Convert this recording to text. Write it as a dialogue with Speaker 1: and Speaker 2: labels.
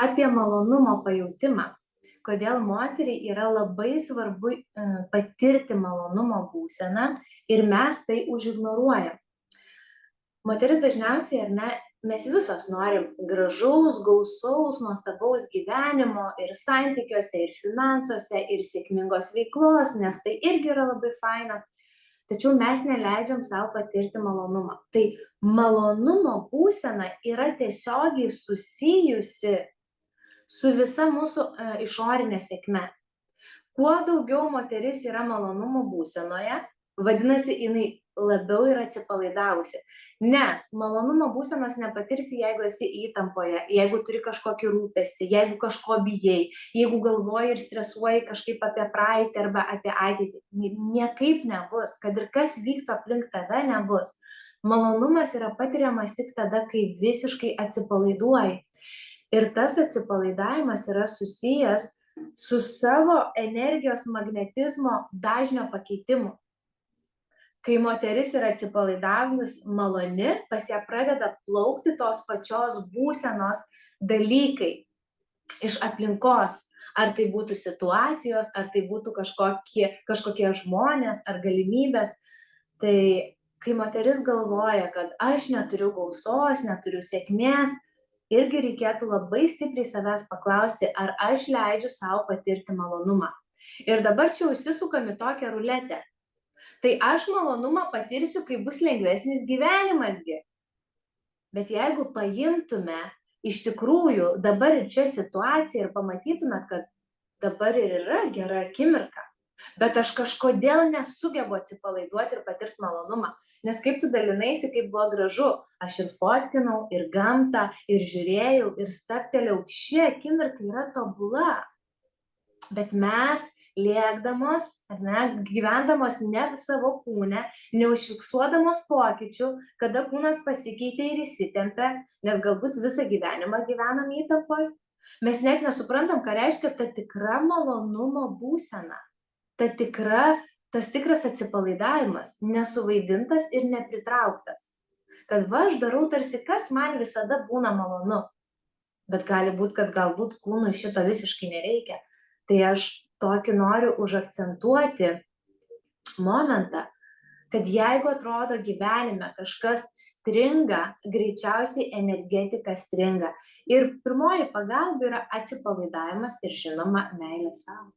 Speaker 1: apie malonumo pajautimą. Kodėl moteriai yra labai svarbu patirti malonumo būseną ir mes tai užignoruojam. Moteris dažniausiai, ar ne, mes visos norim gražaus, gausaus, nuostabaus gyvenimo ir santykiuose, ir finansuose, ir sėkmingos veiklos, nes tai irgi yra labai faina. Tačiau mes neleidžiam sau patirti malonumą. Tai malonumo būsena yra tiesiogiai susijusi su visa mūsų išorinė sėkme. Kuo daugiau moteris yra malonumo būsenoje, vadinasi, jinai labiau yra atsipalaidavusi. Nes malonumo būsenos nepatirsi, jeigu esi įtampoje, jeigu turi kažkokį rūpestį, jeigu kažko bijai, jeigu galvoji ir stresuoji kažkaip apie praeitį arba apie ateitį. Niekaip nebus, kad ir kas vyktų aplink tave, nebus. Malonumas yra patiriamas tik tada, kai visiškai atsipalaiduoji. Ir tas atsipalaidavimas yra susijęs su savo energijos magnetizmo dažnio pakeitimu. Kai moteris yra atsipalaidavus maloni, pas ją pradeda plaukti tos pačios būsenos dalykai iš aplinkos. Ar tai būtų situacijos, ar tai būtų kažkokie žmonės, ar galimybės. Tai kai moteris galvoja, kad aš neturiu gausos, neturiu sėkmės, irgi reikėtų labai stipriai savęs paklausti, ar aš leidžiu sau patirti malonumą. Ir dabar čia užsisukam į tokią ruletę. Tai aš malonumą patirsiu, kai bus lengvesnis gyvenimasgi. Bet jeigu paimtume iš tikrųjų dabar ir čia situaciją ir pamatytume, kad dabar ir yra gera akimirka, bet aš kažkodėl nesugebu atsipalaiduoti ir patirti malonumą. Nes kaip tu dalinaisi, kaip buvo gražu, aš ir fotkinau, ir gamtą, ir žiūrėjau, ir stabtelėjau. Ši akimirka yra tobula. Bet mes lėkdamos, gyvendamos ne savo kūne, neužfiksuodamos pokyčių, kada kūnas pasikeitė ir įsitempė, nes galbūt visą gyvenimą gyvenam įtampoj, mes net nesuprantam, ką reiškia ta tikra malonumo būsena. Tas tikras atsipalaidavimas, nesuvaidintas ir nepritrauktas. Kad aš darau tarsi, kas man visada būna malonu. Bet gali būti, kad galbūt kūnui šito visiškai nereikia. Tai aš tokį noriu užakcentuoti momentą, kad jeigu atrodo gyvenime kažkas stringa, greičiausiai energetika stringa. Ir pirmoji pagalba yra atsipalaidavimas ir žinoma meilė sau.